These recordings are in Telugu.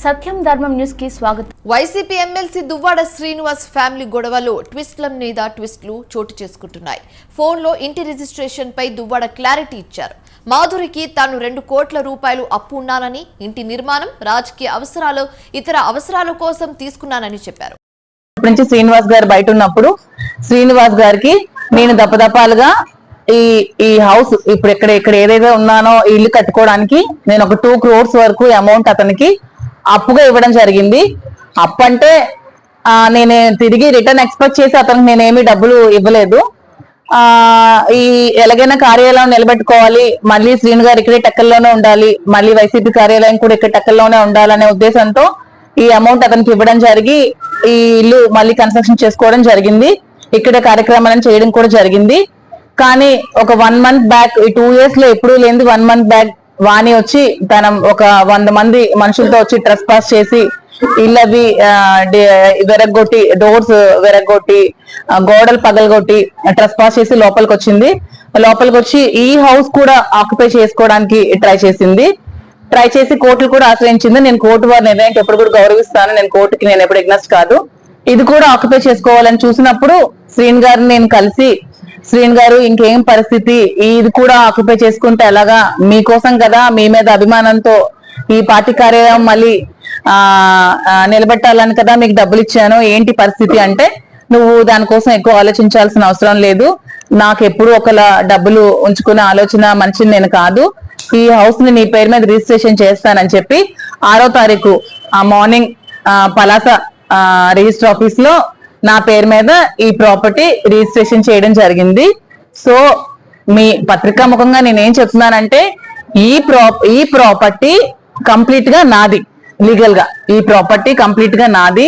సత్యం ధర్మం న్యూస్ కి స్వాగతం. YCP MLC Duvvada Srinivas family గొడవలో ట్విస్ట్ల మీద ట్విస్ట్లు చోటు చేసుకుంటున్నాయి. ఫోన్లో ఇంటి రిజిస్ట్రేషన్ పై దువ్వాడ క్లారిటీ ఇచ్చారు. మాధురికి తాను 2 కోట్ల రూపాయలు అప్పు ఉన్నానని, ఇంటి నిర్మాణం, రాజకీయ అవసరాలు, ఇతర అవసరాల కోసం తీసుకున్నానని చెప్పారు. నుంచి శ్రీనివాస్ గారు బయట ఉన్నప్పుడు శ్రీనివాస్ గారికి నేను దపదపాలుగా ఈ హౌస్ ఇప్పుడు ఇక్కడ ఏదైతే ఉన్నానో ఇల్లు కట్టుకోవడానికి నేను ఒక 2 crores వరకు అమౌంట్ అతనికి అప్పుగా ఇవ్వడం జరిగింది. అప్పు అంటే నేను తిరిగి రిటర్న్ ఎక్స్పెక్ట్ చేసి అతనికి నేనేమి డబ్బులు ఇవ్వలేదు. ఎలాగైనా కార్యాలయం నిలబెట్టుకోవాలి, మళ్ళీ శ్రీను గారు ఇక్కడే టెక్కల్లోనే ఉండాలి, మళ్ళీ వైసీపీ కార్యాలయం కూడా ఇక్కడ టెక్కల్లోనే ఉండాలనే ఉద్దేశంతో ఈ అమౌంట్ అతనికి ఇవ్వడం జరిగి ఈ ఇల్లు మళ్ళీ కన్స్ట్రక్షన్ చేసుకోవడం జరిగింది. ఇక్కడ కార్యక్రమాలను చేయడం కూడా జరిగింది. కానీ ఒక 1 month బ్యాక్, ఈ 2 years లో ఎప్పుడూ లేనిది 1 month బ్యాక్ వాణి వచ్చి తన ఒక 100 మంది మనుషులతో వచ్చి ట్రెస్ పాస్ చేసి ఇళ్ళవి వెరగొట్టి, డోర్స్ వెరగొట్టి, గోడలు పగలగొట్టి ట్రెస్ పాస్ చేసి లోపలికి వచ్చింది. లోపలికి వచ్చి ఈ హౌస్ కూడా ఆక్యుపై చేసుకోవడానికి ట్రై చేసి కోర్టులు కూడా ఆశ్రయించింది. నేను కోర్టు వారి నిర్ణయానికి ఎప్పుడు కూడా గౌరవిస్తాను. నేను కోర్టుకి నేను ఎప్పుడు ఎగ్నెస్ట్ కాదు. ఇది కూడా ఆక్యుపై చేసుకోవాలని చూసినప్పుడు శ్రీన్ గారిని నేను కలిసి, శ్రీన్ గారు ఇంకేం పరిస్థితి, ఇది కూడా ఆక్యుపై చేసుకుంటే ఎలాగా, మీకోసం కదా, మీ మీద అభిమానంతో ఈ పార్టీ కార్యాలయం మళ్ళీ నిలబెట్టాలని కదా మీకు డబ్బులు ఇచ్చాను, ఏంటి పరిస్థితి అంటే, నువ్వు దానికోసం ఎక్కువ ఆలోచించాల్సిన అవసరం లేదు, నాకు ఎప్పుడు ఒకలా డబ్బులు ఉంచుకునే ఆలోచన మనిషిని నేను కాదు, ఈ హౌస్ ని నీ పేరు మీద రిజిస్ట్రేషన్ చేస్తానని చెప్పి 6వ తారీఖు మార్నింగ్ పలాస రిజిస్టర్ ఆఫీస్ లో నా పేరు మీద ఈ ప్రాపర్టీ రిజిస్ట్రేషన్ చేయడం జరిగింది. సో మీ పత్రికా ముఖంగా నేనేం చెప్తున్నానంటే, ఈ ప్రాపర్టీ కంప్లీట్ గా నాది, లీగల్ గా ఈ ప్రాపర్టీ కంప్లీట్ గా నాది.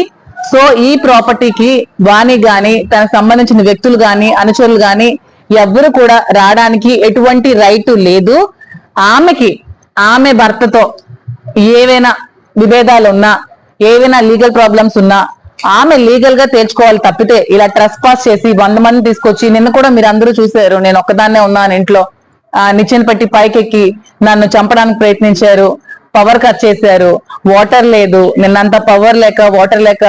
సో ఈ ప్రాపర్టీకి వాణి గాని, తనకు సంబంధించిన వ్యక్తులు గాని, అనుచరులు గాని ఎవ్వరు కూడా రావడానికి ఎటువంటి రైట్ లేదు. ఆమె భర్తతో ఏవైనా విభేదాలు ఉన్నా, ఏవైనా లీగల్ ప్రాబ్లమ్స్ ఉన్నా ఆమె లీగల్ గా తేల్చుకోవాలి తప్పితే ఇలా ట్రెస్ పాస్ చేసి 100 మంది తీసుకొచ్చి, నిన్న కూడా మీరు అందరూ చూసారు, నేను ఒక్కదాన్నే ఉన్నాను ఇంట్లో, నిచ్చెన పట్టి పైకెక్కి నన్ను చంపడానికి ప్రయత్నించారు, పవర్ కట్ చేశారు, వాటర్ లేదు, నిన్నంతా పవర్ లేక వాటర్ లేక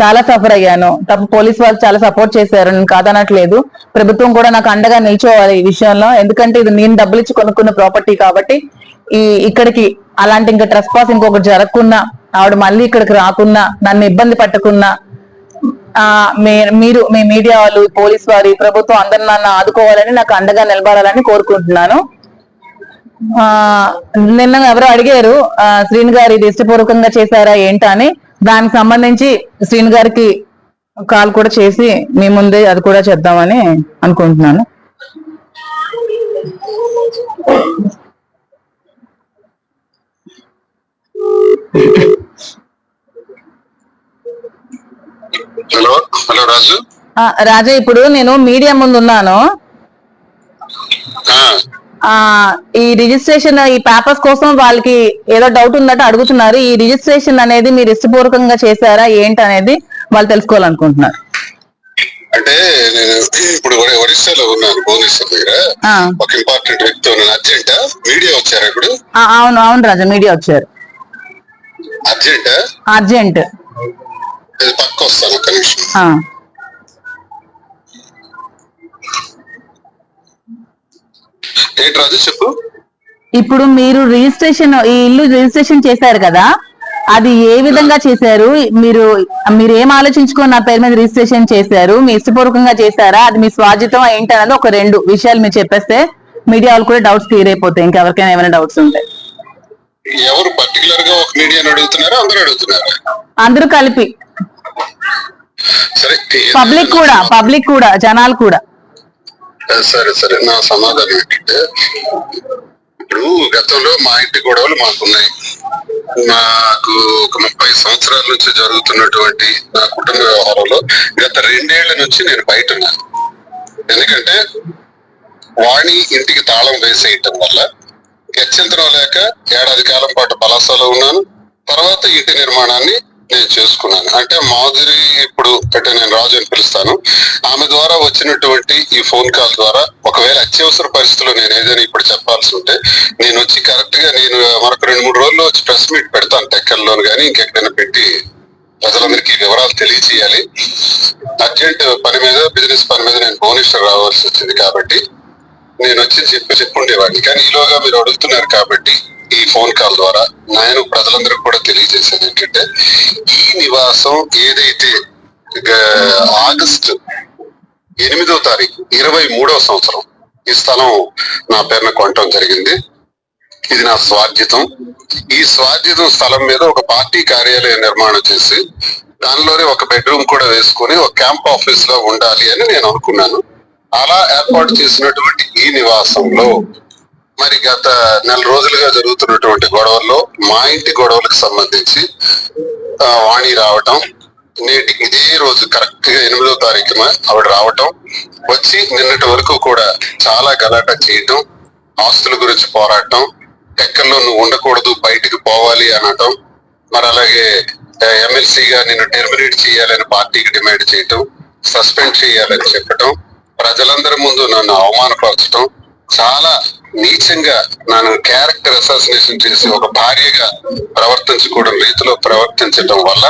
చాలా సఫర్ అయ్యాను. తప్ప పోలీస్ వాళ్ళు చాలా సపోర్ట్ చేశారు, నేను కాదనట్లేదు. ప్రభుత్వం కూడా నాకు అండగా నిల్చోవాలి ఈ విషయంలో, ఎందుకంటే ఇది నేను డబ్బులు ఇచ్చి కొనుక్కున్న ప్రాపర్టీ కాబట్టి. ఇక్కడికి అలాంటి ఇంకా ట్రెస్ పాస్ ఇంకొకటి జరగకున్నా, ఆవిడ మళ్ళీ ఇక్కడికి రాకున్నా, నన్ను ఇబ్బంది పట్టకున్నా, మీరు మీ మీడియా వాళ్ళు, పోలీస్ వారి, ప్రభుత్వం అందరు నన్ను ఆదుకోవాలని, నాకు అండగా నిలబడాలని కోరుకుంటున్నాను. నిన్న ఎవరో అడిగారు శ్రీను గారు ఇది ఇష్టపూర్వకంగా చేశారా ఏంటా అని, దానికి సంబంధించి శ్రీను గారికి కాల్ కూడా చేసి మీ ముందే అది కూడా చేద్దామని అనుకుంటున్నాను. హలో రాజు. రాజా, ఇప్పుడు నేను మీడియా ముందు ఉన్నాను. ఈ రిజిస్ట్రేషన్, ఈ పేపర్స్ కోసం వాళ్ళకి ఏదో డౌట్ ఉందంటే అడుగుతున్నారు. ఈ రిజిస్ట్రేషన్ అనేది మీరు ఇష్టపూర్వకంగా చేశారా ఏంటి అనేది వాళ్ళు తెలుసుకోవాలనుకుంటున్నారు. అంటే నేను ఇప్పుడు ఒడిశాలో ఉన్నాను, భువనేశ్వర్ దగ్గర. ఒక ఇంపార్టెంట్ వ్యక్తి ఉన్నాను. అర్జెంటా? మీడియా వచ్చారా ఇప్పుడు? అవును రాజా, మీడియా వచ్చారు. అర్జెంట్ పక్క వస్తాను, ఒక్క నిమిషం. ఏంటి రాజు చెప్పు. ఇప్పుడు మీరు రిజిస్ట్రేషన్, ఈ ఇల్లు రిజిస్ట్రేషన్ చేశారు కదా, అది ఏ విధంగా చేశారు? మీరు ఏం ఆలోచించుకొని నా పేరు మీద రిజిస్ట్రేషన్ చేశారు? మీ ఇష్టపూర్వకంగా చేశారా, అది మీ స్వాజితం ఏంటి అనేది ఒక 2 విషయాలు మీరు చెప్పేస్తే మీడియా వాళ్ళు కూడా డౌట్స్ క్లియర్ అయిపోతాయి, ఇంకెవరికైనా ఏమైనా డౌట్స్ ఉంటాయి. ఎవరు పర్టికులర్ గా ఒక మీడియాని అడుగుతున్నారా, అందరూ అడుగుతున్నారా? అందరూ కలిపి, సరే, పబ్లిక్ కూడా జనాలు కూడా. సరే, నా సమాధానం ఏంటంటే, ఇప్పుడు గతంలో మా ఇంటి గొడవలు మాకున్నాయి. నాకు ఒక 30 సంవత్సరాల నుంచి జరుగుతున్నటువంటి నా కుటుంబ వ్యవహారంలో గత 2 ఏళ్ల నుంచి నేను బయట ఉన్నాను. ఎందుకంటే వాణి ఇంటికి తాళం వేసేయటం వల్ల గత్యంతరం లేక 1 ఏడాది కాలం పాటు పలాసలో ఉన్నాను. తర్వాత ఇంటి నిర్మాణాన్ని నేను చేసుకున్నాను. అంటే మాధురి ఇప్పుడు అంటే నేను రాజు అని పిలుస్తాను, ఆమె ద్వారా వచ్చినటువంటి ఈ ఫోన్ కాల్ ద్వారా ఒకవేళ అత్యవసర పరిస్థితుల్లో నేను ఏదైనా ఇప్పుడు చెప్పాల్సి ఉంటే నేను వచ్చి కరెక్ట్ గా నేను మరొక 2-3 రోజుల్లో వచ్చి ప్రెస్ మీట్ పెడతాను, టెక్కల్లోను కానీ ఇంకెక్కడైనా పెట్టి ప్రజలందరికీ వివరాలు తెలియజేయాలి. అర్జెంట్ పని మీద, బిజినెస్ పని మీద నేను భువనేశ్వర్ రావాల్సి వచ్చింది కాబట్టి నేను వచ్చి చెప్పుండేవాడిని. కానీ ఈలోగా మీరు అడుగుతున్నారు కాబట్టి ఈ ఫోన్ కాల్ ద్వారా నేను ప్రజలందరికీ కూడా తెలియజేసేది ఏంటంటే, ఈ నివాసం ఏదైతే ఆగస్టు 8వ తారీఖు 23వ సంవత్సరం ఈ స్థలం నా పేరున కొనటం జరిగింది. ఇది నా స్వార్జితం. ఈ స్వార్జితం స్థలం మీద ఒక పార్టీ కార్యాలయం నిర్మాణం చేసి దానిలోనే ఒక బెడ్రూమ్ కూడా వేసుకుని ఒక క్యాంప్ ఆఫీస్ లో ఉండాలి అని నేను అనుకున్నాను. అలా ఏర్పాటు చేసినటువంటి ఈ నివాసంలో మరి గత 4 రోజులుగా జరుగుతున్నటువంటి గొడవల్లో మా ఇంటి గొడవలకు సంబంధించి వాణి రావటం, నేటి ఇదే రోజు కరెక్ట్ గా 8వ తారీఖున ఆవిడ రావటం, వచ్చి నిన్నటి వరకు కూడా చాలా గలాట చేయటం, ఆస్తుల గురించి పోరాటం, టెక్కల్లో నువ్వు ఉండకూడదు బయటికి పోవాలి అనటం, మరి అలాగే ఎమ్మెల్సీగా నిన్ను టెర్మినేట్ చేయాలని పార్టీకి డిమాండ్ చేయటం, సస్పెండ్ చేయాలని చెప్పటం, ప్రజలందరి ముందు నన్ను అవమానపరచడం, చాలా నీచంగా నన్ను క్యారెక్టర్ అసాసినేషన్ చేసి ఒక భార్యగా ప్రవర్తించకూడని రీతిలో ప్రవర్తించడం వల్ల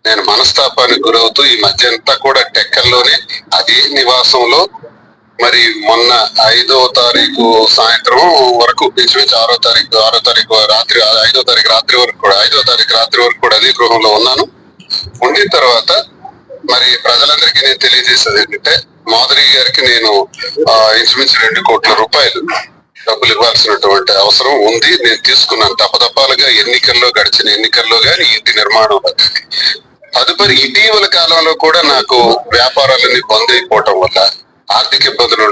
నేను మనస్తాపానికి గురవుతూ ఈ మధ్య అంతా కూడా టెక్కల్లోనే అదే నివాసంలో మరి మొన్న 5వ తారీఖు సాయంత్రం వరకు ఇంచుమించు 6వ తారీఖు రాత్రి 5వ తారీఖు రాత్రి వరకు కూడా 5వ తారీఖు రాత్రి వరకు కూడా అదే గృహంలో ఉన్నాను. ఉండిన తర్వాత మరి ప్రజలందరికీ నేను తెలియజేసేది ఏంటంటే, మాధురి గారికి నేను ఇంచుమించు 2 కోట్ల రూపాయలు డబ్బులు ఇవ్వాల్సినటువంటి అవసరం ఉంది. నేను తీసుకున్నాను తప్పతప్పాలుగా గడిచిన ఎన్నికల్లో కానీ ఇంటి నిర్మాణంలో కానీ. తదుపరి ఇటీవల కాలంలో కూడా నాకు వ్యాపారాలన్నీ బంద్ అయిపోవటం వల్ల ఆర్థిక ఇబ్బందులు